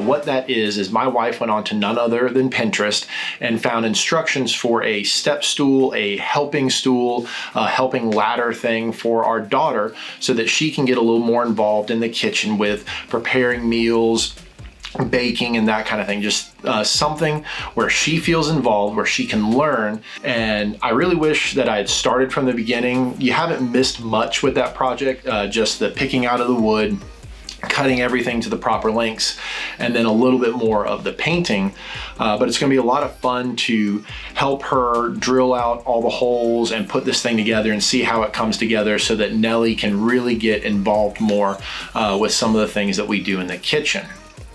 What that is my wife went on to none other than Pinterest and found instructions for a step stool, a helping stool, a helping ladder thing for our daughter so that she can get a little more involved in the kitchen with preparing meals, baking, and that kind of thing. Just something where she feels involved, where she can learn. And I really wish that I had started from the beginning. You haven't missed much with that project, just the picking out of the wood, cutting everything to the proper lengths, and then a little bit more of the painting. But it's gonna be a lot of fun to help her drill out all the holes and put this thing together and see how it comes together so that Nellie can really get involved more with some of the things that we do in the kitchen.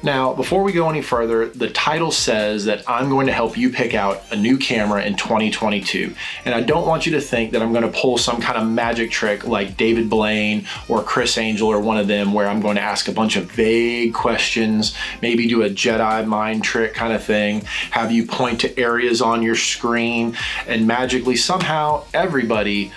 Now, before we go any further, the title says that I'm going to help you pick out a new camera in 2022. And I don't want you to think that I'm going to pull some kind of magic trick like David Blaine or Chris Angel or one of them, where I'm going to ask a bunch of vague questions, maybe do a Jedi mind trick kind of thing, have you point to areas on your screen, and magically somehow everybody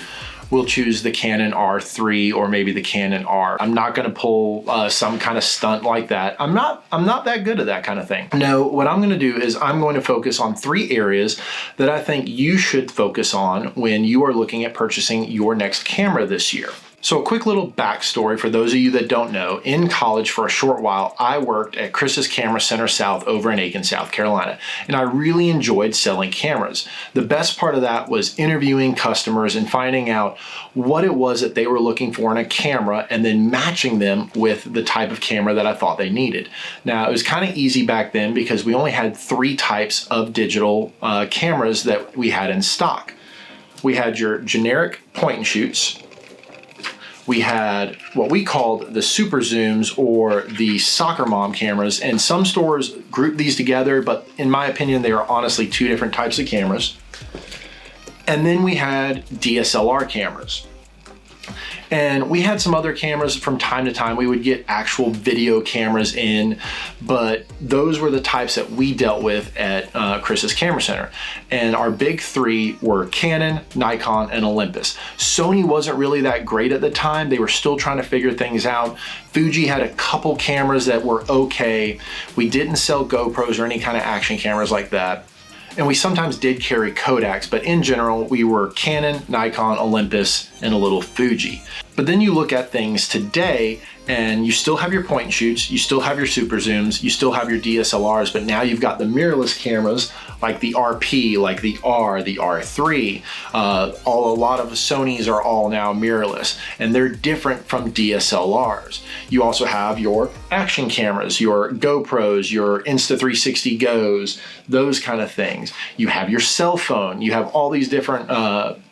will choose the Canon R3 or maybe the Canon R. I'm not gonna pull some kind of stunt like that. I'm not that good at that kind of thing. No, what I'm gonna do is I'm going to focus on 3 areas that I think you should focus on when you are looking at purchasing your next camera this year. So a quick little backstory for those of you that don't know. In college for a short while, I worked at Chris's Camera Center South over in Aiken, South Carolina, and I really enjoyed selling cameras. The best part of that was interviewing customers and finding out what it was that they were looking for in a camera and then matching them with the type of camera that I thought they needed. Now, it was kind of easy back then because we only had 3 types of digital cameras that we had in stock. We had your generic point and shoots. We had what we called the super zooms or the soccer mom cameras, and some stores group these together, but in my opinion, they are honestly 2 different types of cameras. And then we had DSLR cameras. And we had some other cameras from time to time. We would get actual video cameras in, but those were the types that we dealt with at Chris's Camera Center. And our big 3 were Canon, Nikon, and Olympus. Sony wasn't really that great at the time. They were still trying to figure things out. Fuji had a couple cameras that were okay. We didn't sell GoPros or any kind of action cameras like that. And we sometimes did carry Kodaks, but in general, we were Canon, Nikon, Olympus, and a little Fuji. But then you look at things today and you still have your point and shoots, you still have your super zooms, you still have your DSLRs, but now you've got the mirrorless cameras like the RP, like the R, the R3. A lot of Sonys are all now mirrorless, and they're different from DSLRs. You also have your action cameras, your GoPros, your Insta360 Goes, those kind of things. You have your cell phone, you have all these different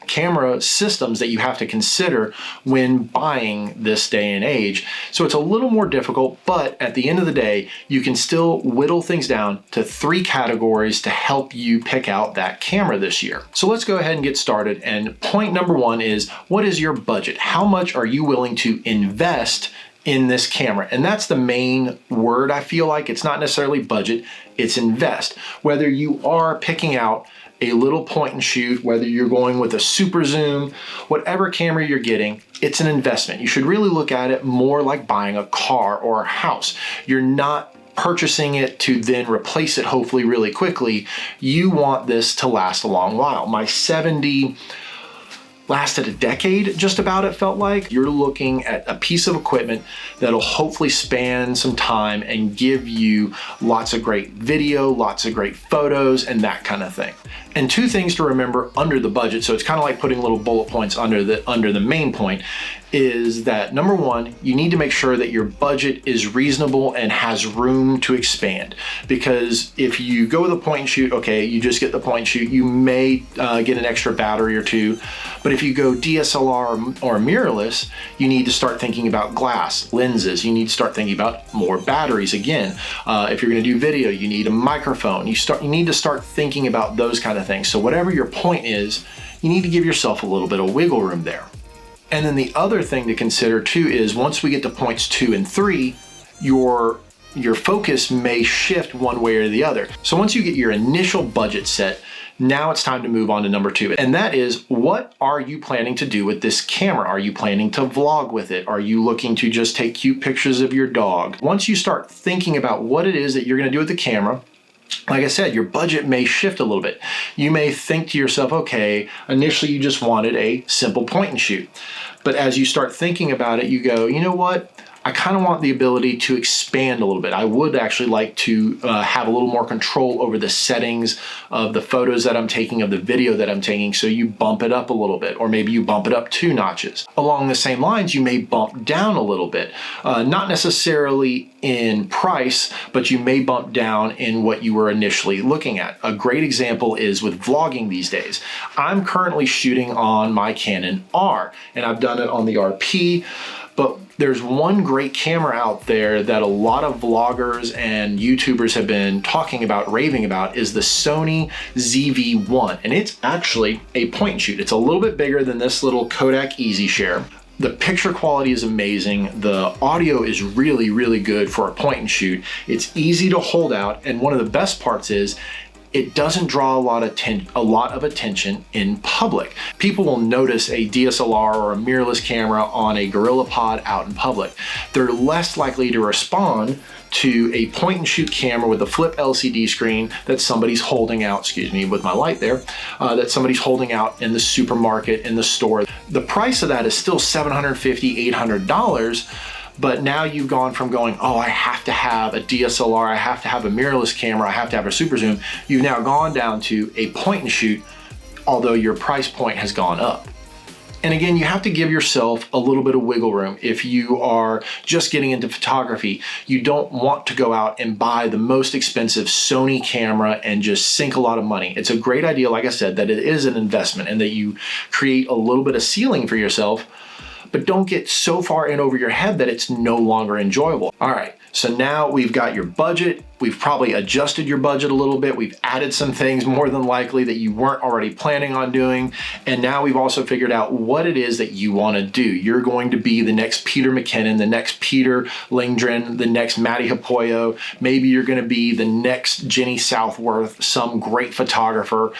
camera systems that you have to consider when buying this day and age. So it's a little more difficult, but at the end of the day, you can still whittle things down to 3 categories to help you pick out that camera this year. So let's go ahead and get started. And point number 1 is, what is your budget? How much are you willing to invest in this camera? And that's the main word. I feel like it's not necessarily budget, it's invest. Whether you are picking out a little point and shoot, whether you're going with a super zoom, whatever camera you're getting, it's an investment. You should really look at it more like buying a car or a house. You're not purchasing it to then replace it hopefully really quickly. You want this to last a long while. My 70 lasted a decade, just about, it felt like. You're looking at a piece of equipment that'll hopefully span some time and give you lots of great video, lots of great photos, and that kind of thing. And 2 things to remember under the budget, so it's kind of like putting little bullet points under the main point, is that number 1, you need to make sure that your budget is reasonable and has room to expand. Because if you go with a point and shoot, okay, you just get the point and shoot, you may get an extra battery or 2. But if you go DSLR or mirrorless, you need to start thinking about glass, lenses. You need to start thinking about more batteries again. If you're gonna do video, you need a microphone. You need to start thinking about those kind of things. So whatever your point is, you need to give yourself a little bit of wiggle room there. And then the other thing to consider too is once we get to points 2 and 3, your focus may shift one way or the other. So once you get your initial budget set, Now it's time to move on to number 2. And that is, what are you planning to do with this camera? Are you planning to vlog with it? Are you looking to just take cute pictures of your dog? Once you start thinking about what it is that you're going to do with the camera, like I said, your budget may shift a little bit. You may think to yourself, okay, initially you just wanted a simple point and shoot. But as you start thinking about it, you go, you know what? I kind of want the ability to expand a little bit. I would actually like to have a little more control over the settings of the photos that I'm taking, of the video that I'm taking, so you bump it up a little bit, or maybe you bump it up 2 notches. Along the same lines, you may bump down a little bit. Not necessarily in price, but you may bump down in what you were initially looking at. A great example is with vlogging these days. I'm currently shooting on my Canon R, and I've done it on the RP, but there's one great camera out there that a lot of vloggers and YouTubers have been talking about, raving about, is the Sony ZV-1. And it's actually a point and shoot. It's a little bit bigger than this little Kodak Easy Share. The picture quality is amazing. The audio is really, really good for a point and shoot. It's easy to hold out. And one of the best parts is it doesn't draw a lot of attention in public. People will notice a DSLR or a mirrorless camera on a GorillaPod out in public. They're less likely to respond to a point and shoot camera with a flip LCD screen that somebody's holding out, excuse me, with my light there, that somebody's holding out in the supermarket, in the store. The price of that is still $750, $800, but now you've gone from going, oh, I have to have a DSLR, I have to have a mirrorless camera, I have to have a super zoom. You've now gone down to a point and shoot, although your price point has gone up. And again, you have to give yourself a little bit of wiggle room. If you are just getting into photography, you don't want to go out and buy the most expensive Sony camera and just sink a lot of money. It's a great idea, like I said, that it is an investment and that you create a little bit of ceiling for yourself, but don't get so far in over your head that it's no longer enjoyable. All right, so now we've got your budget. We've probably adjusted your budget a little bit. We've added some things more than likely that you weren't already planning on doing. And now we've also figured out what it is that you want to do. You're going to be the next Peter McKinnon, the next Peter Lindgren, the next Matty Hapoyo. Maybe you're going to be the next Jenny Southworth, some great photographer.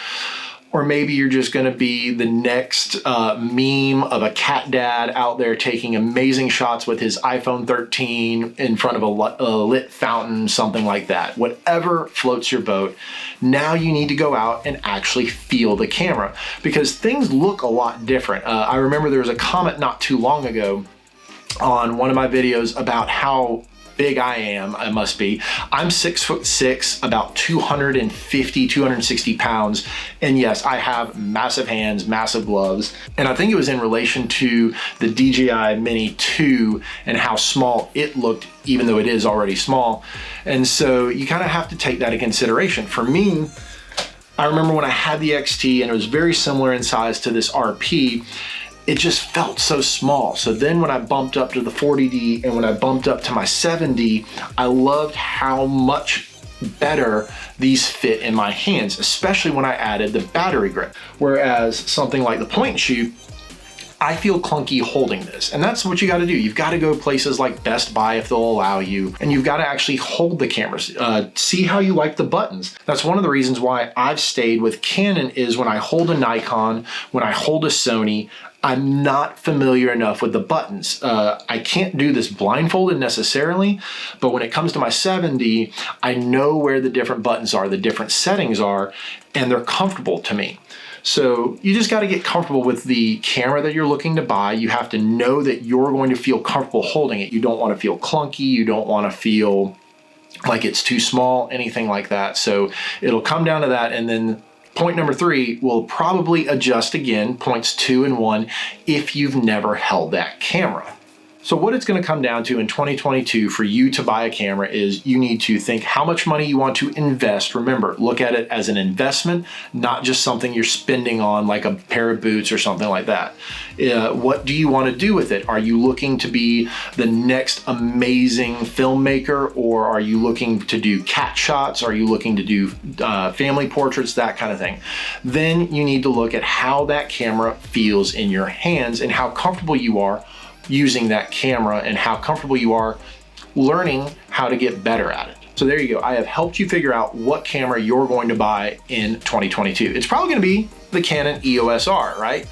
Or maybe you're just gonna be the next meme of a cat dad out there taking amazing shots with his iPhone 13 in front of a lit fountain, something like that. Whatever floats your boat, now you need to go out and actually feel the camera, because things look a lot different. I remember there was a comment not too long ago on one of my videos about how big I am, I must be. I'm 6'6", about 250, 260 pounds. And yes, I have massive hands, massive gloves. And I think it was in relation to the DJI Mini 2 and how small it looked, even though it is already small. And so you kind of have to take that into consideration. For me, I remember when I had the XT and it was very similar in size to this RP, it just felt so small. So then when I bumped up to the 40D and when I bumped up to my 7D, I loved how much better these fit in my hands, especially when I added the battery grip. Whereas something like the point and shoot, I feel clunky holding this. And that's what you gotta do. You've gotta go places like Best Buy if they'll allow you, and you've gotta actually hold the cameras. See how you like the buttons. That's one of the reasons why I've stayed with Canon, is when I hold a Nikon, when I hold a Sony, I'm not familiar enough with the buttons. I can't do this blindfolded necessarily, but when it comes to my 7D, I know where the different buttons are, the different settings are, and they're comfortable to me. So you just gotta get comfortable with the camera that you're looking to buy. You have to know that you're going to feel comfortable holding it. You don't wanna feel clunky, you don't wanna feel like it's too small, anything like that. So it'll come down to that, and then point number 3 will probably adjust again, points 2 and 1, if you've never held that camera. So what it's gonna come down to in 2022 for you to buy a camera is you need to think how much money you want to invest. Remember, look at it as an investment, not just something you're spending on like a pair of boots or something like that. What do you want to do with it? Are you looking to be the next amazing filmmaker, or are you looking to do cat shots? Are you looking to do family portraits, that kind of thing? Then you need to look at how that camera feels in your hands and how comfortable you are using that camera and how comfortable you are learning how to get better at it. So there you go. I have helped you figure out what camera you're going to buy in 2022. It's probably going to be the Canon EOS R, right?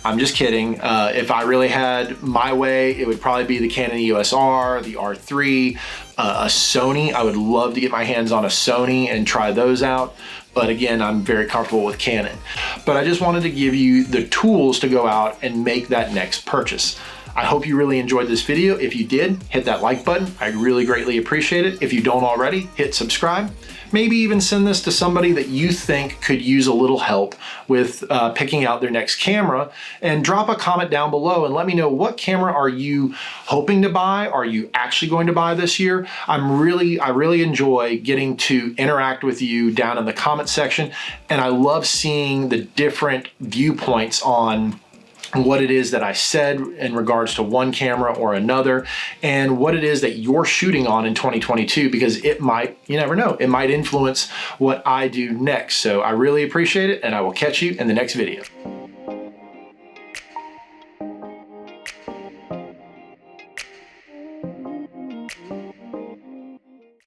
I'm just kidding. If I really had my way, it would probably be the Canon EOS R, the R3, a Sony. I would love to get my hands on a Sony and try those out. But again, I'm very comfortable with Canon. But I just wanted to give you the tools to go out and make that next purchase. I hope you really enjoyed this video. If you did, hit that like button. I really greatly appreciate it. If you don't already, hit subscribe. Maybe even send this to somebody that you think could use a little help with picking out their next camera, and drop a comment down below and let me know, what camera are you hoping to buy? Are you actually going to buy this year? I really enjoy getting to interact with you down in the comment section, and I love seeing the different viewpoints on what it is that I said in regards to one camera or another, and what it is that you're shooting on in 2022, because it might, you never know, it might influence what I do next. So I really appreciate it, and I will catch you in the next video.